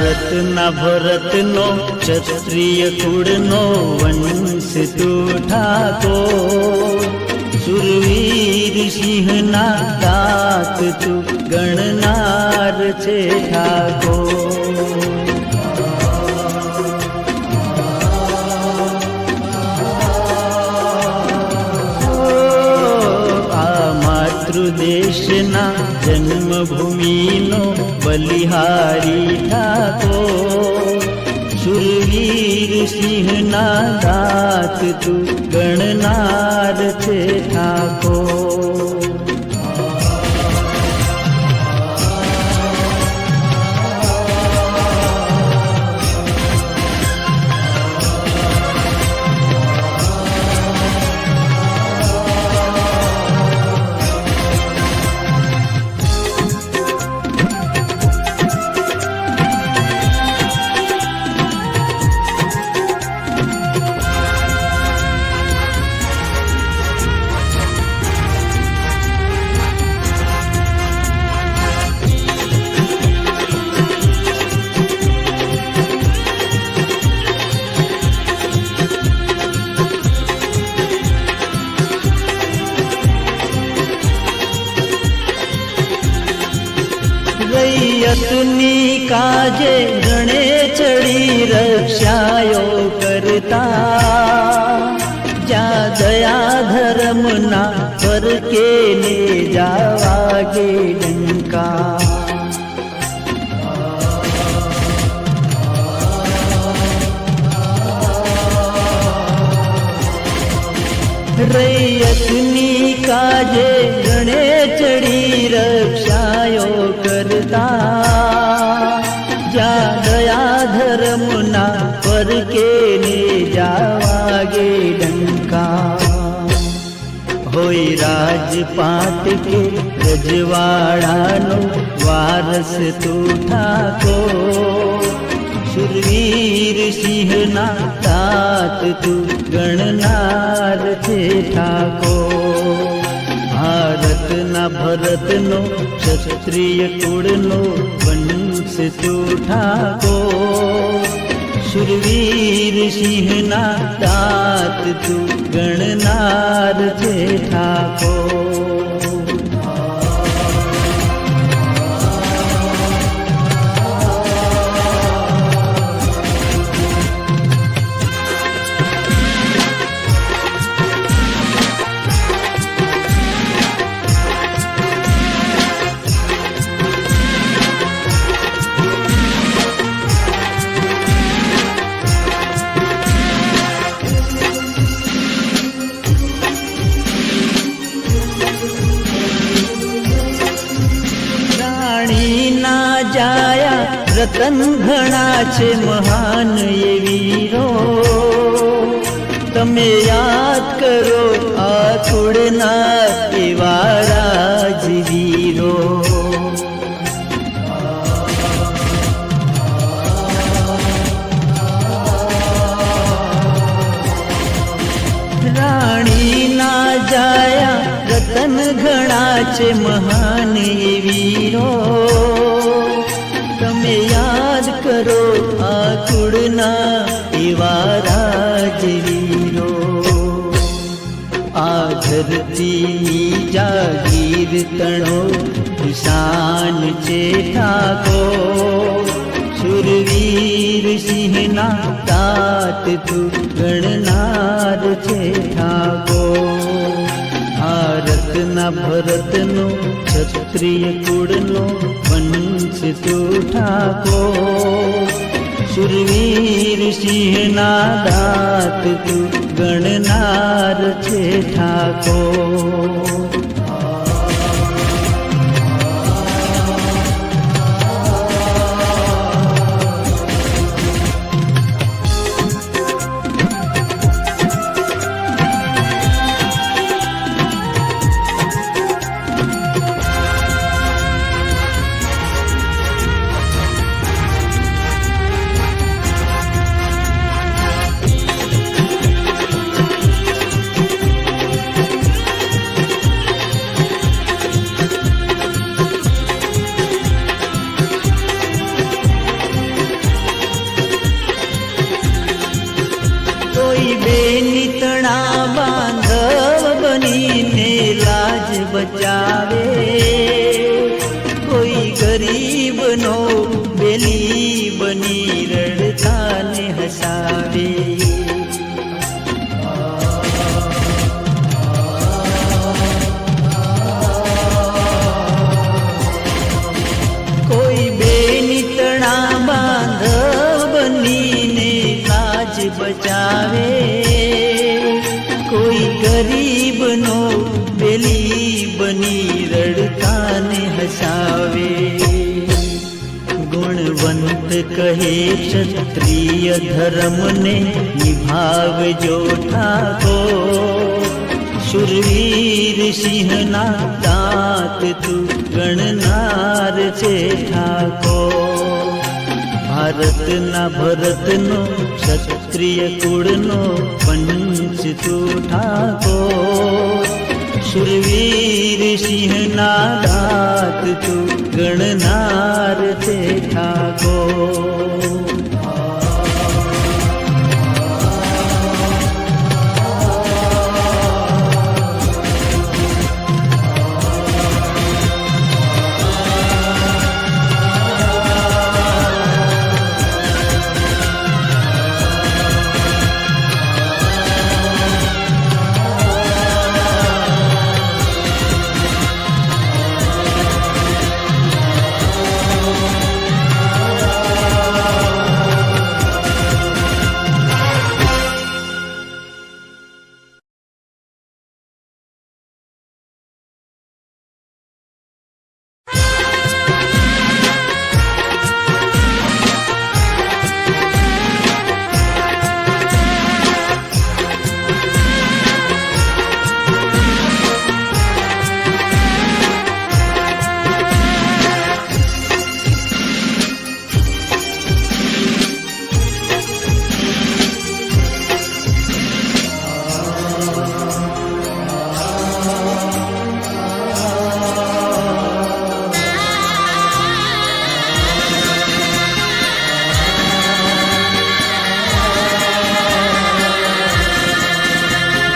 ભારતના ભરતનો ક્ષત્રિય કુળનો વંશ તું ઠાકોર, શુરવીર સિંહના તાત તું ગણનાર છે ઠાકોર. દેશના જન્મભૂમિનો બલિહારી ઠાકોર, શુરવીર સિંહના દાત તું ગણનાર છે ઠાકોર. રૈયતની કાજે ગણે ચડી રક્ષાયો કરતા, જ્યાં દયા ધર્મના ફરકે ને જાવાગે ડંકા. રૈયતની કાજે ગણે ચડી રક્ષાયો કરતા, જ્યાં દયા ધર્મના ફરકે ને જાવાગે ડંકા. હોય રાજપાટ કે રજવાડાનો વારસ તું ઠાકોર, શુરવીર સિંહના તાત તું ગણનાર છે ઠાકોર. ભારતના ભરતનો ક્ષત્રિય કુળનો વંશ તું ઠાકોર, શુરવીર સિંહના તાત તું ગણનાર છે ઠાકોર. રતન ઘણા છે મહાન એ વીરો, તમે યાદ કરો આ કુળના એવા રાજવીરો. રાણીના જાયા રતન ઘણા છે મહાન એ વીરો, તમે યાદ કરો આ કુળના એવા રાજવીરો. આ ધરતીની જાગીર તણો નિશાન છે ઠાકોર, શુરવીર સિંહના તાત તું ગણનાર છે ઠાકોર. ભારતના ભરતનો ક્ષત્રિય કુળનો વંશ તું ઠાકોર, શુરવીર સિંહના દાત તું ગણનાર છે ઠાકોર. હસાવે. ગુણવંત કહે ક્ષત્રિય ધર્મને નિભાવજો ઠાકોર. શુરવીર સિંહના દાંત તું ગણનાર છે ઠાકોર. ભારતના ભરતનો ક્ષત્રિય કુળનો પંચ તું ઠાકોર. શુરવીર સિંહના દાંત તું ગણનાર છે ઠાકોર.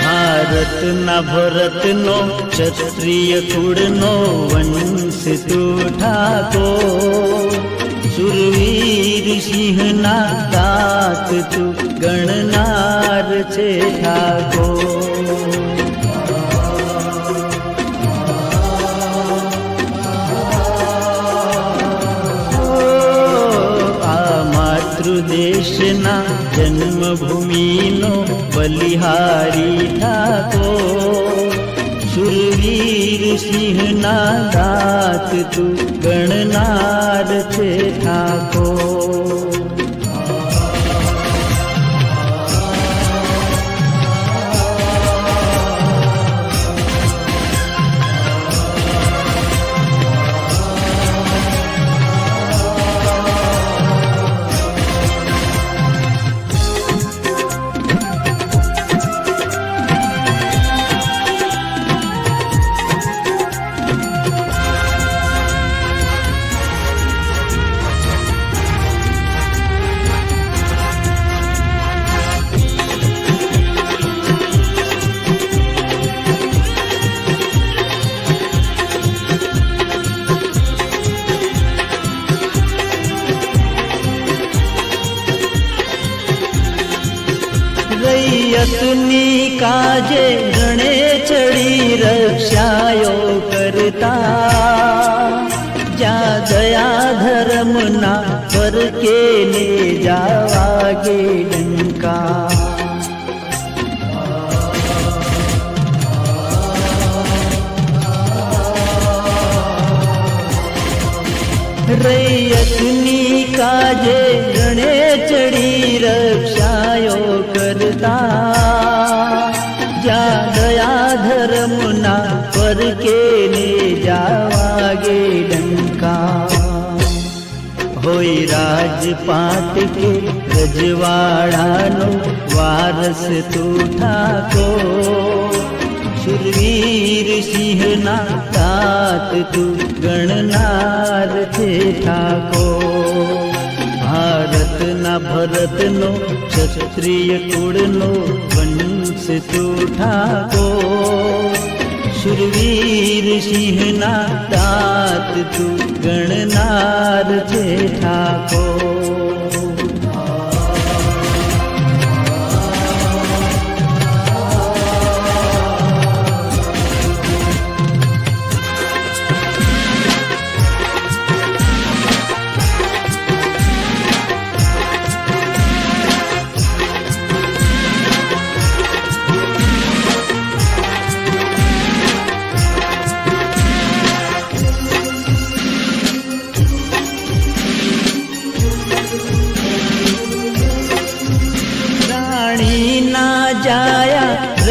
ભારતના ભરતનો ક્ષત્રિય કુળનો વંશ તું ઠાકોર. શુરવીર સિંહના દાંત તું ગણનાર છે ઠાકોર. માતૃદેશના જન્મભૂમિનો બલિહારી ઠાકોર. શુરવીર સિંહના દાંત તું ગણનાર છે ઠાકોર. રૈયતની કાજે ગણે ચડી રક્ષાયો કરતા. જ્યાં દયા ધર્મના ફરકે ને જાવાગે ડંકા. રૈયતની કાજે ગણે ચડી રક્ષાયો કરતા. જ્યાં દયા ધર્મના ફરકે ને જાવાગે ડંકા. હોય રાજપાટ કે રજવાડાનો વારસ તું ઠાકોર. શુરવીર સિંહના દાંત તું ગણનાર છે ઠાકોર. ભારતના ભરતનો ક્ષત્રિય કુળનો વંશ તું ઠાકોર. શુરવીર સિંહના દાંત તું ગણનાર છે ઠાકોર.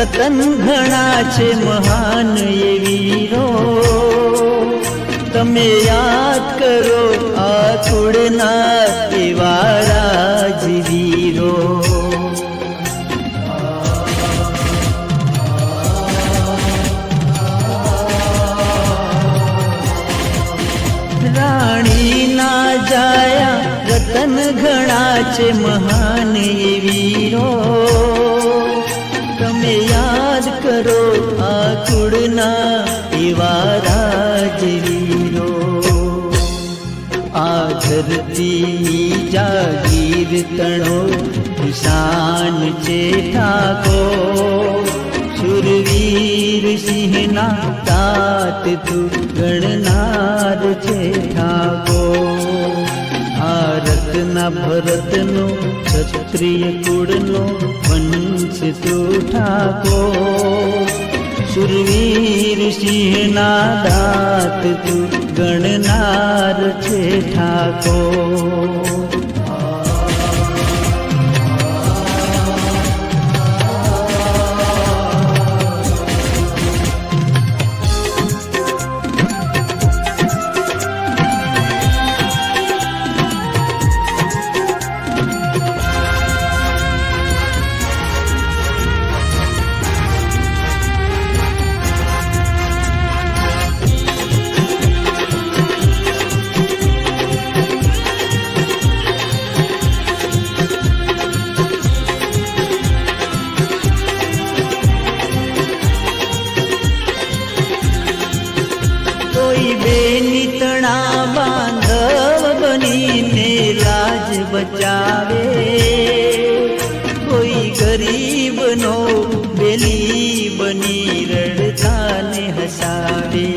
રતન ઘણા છે મહાન એ વીરો, તમે યાદ કરો આ કુળના એવા રાજવીરો. રાણી ના જાયા રતન ઘણા છે મહાન એ વીરો, તમે યાદ કરો આ કુળના એવા રાજવીરો. આ ધરતી જાગીર તણો નિશાન છે ઠાકોર, શુરવીર સિંહના તાત તું ગણનાર છે ઠાકોર. ભારતના ભરતનો ક્ષત્રિય કુળનો વંશ તું ઠાકોર, શુરવીર સિંહના દાત તું ગણનાર છે ઠાકોર. કોઈ બેનિતણા બાંધવ બનીને લાજ બચાવે, કોઈ ગરીબનો બેલી બની રડતાને હસાવે.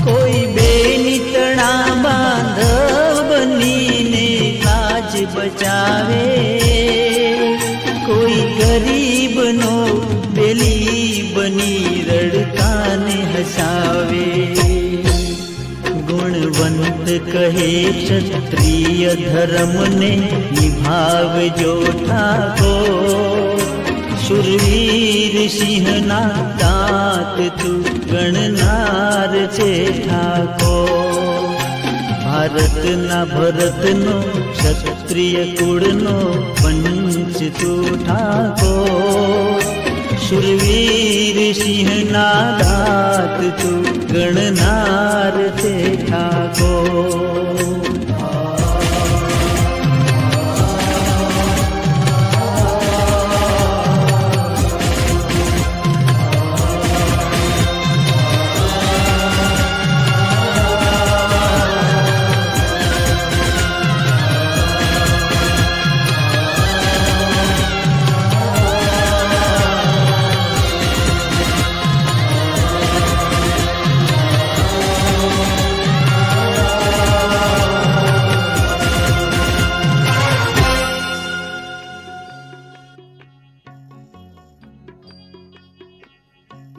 કોઈ બેનિતણા બાંધવ બનીને લાજ બચાવે, કોઈ ગરીબનો બેલી બની રડતાને હસાવે. ગુણવંત કહે ક્ષત્રિય ધર્મને નિભાવજો ઠાકોર, શુરવીર સિંહના દાંત તું ગણનાર છે ઠાકોર. ભારતના ભરતનો ક્ષત્રિય કુળનો વંશ તું ઠાકોર, શુરવીર સિંહના દાંત તું ગણનાર છે ઠાકોર.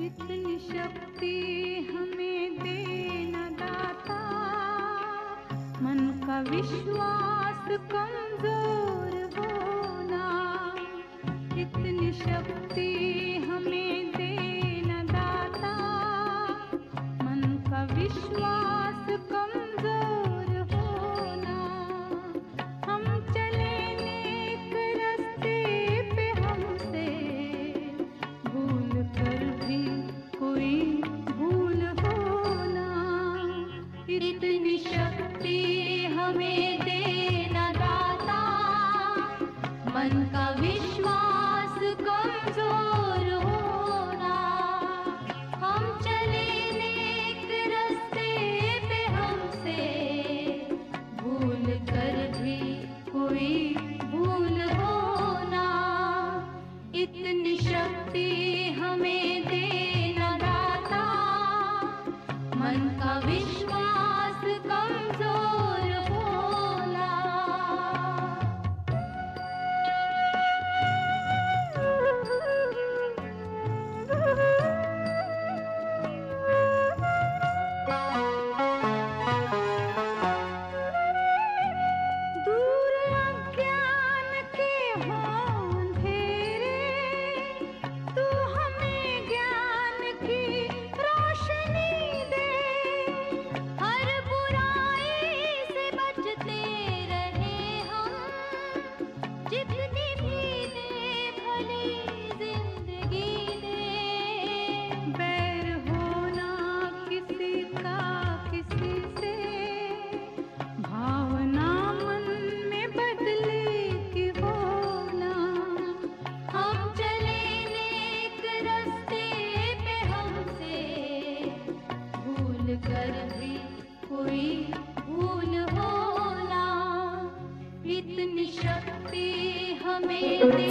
इतनी शक्ति हमें देना दाता, मन का विश्वास कमजोर होना. इतनी शक्ति हमें देना दाता, मन का विश्वास कमजोर होना. हम चले नेक रास्ते पे हमसे भूल कर भी कोई भूल होना. इतनी शक्ति हमें देना दाता, मन का विश्वास कमजोर हमें दे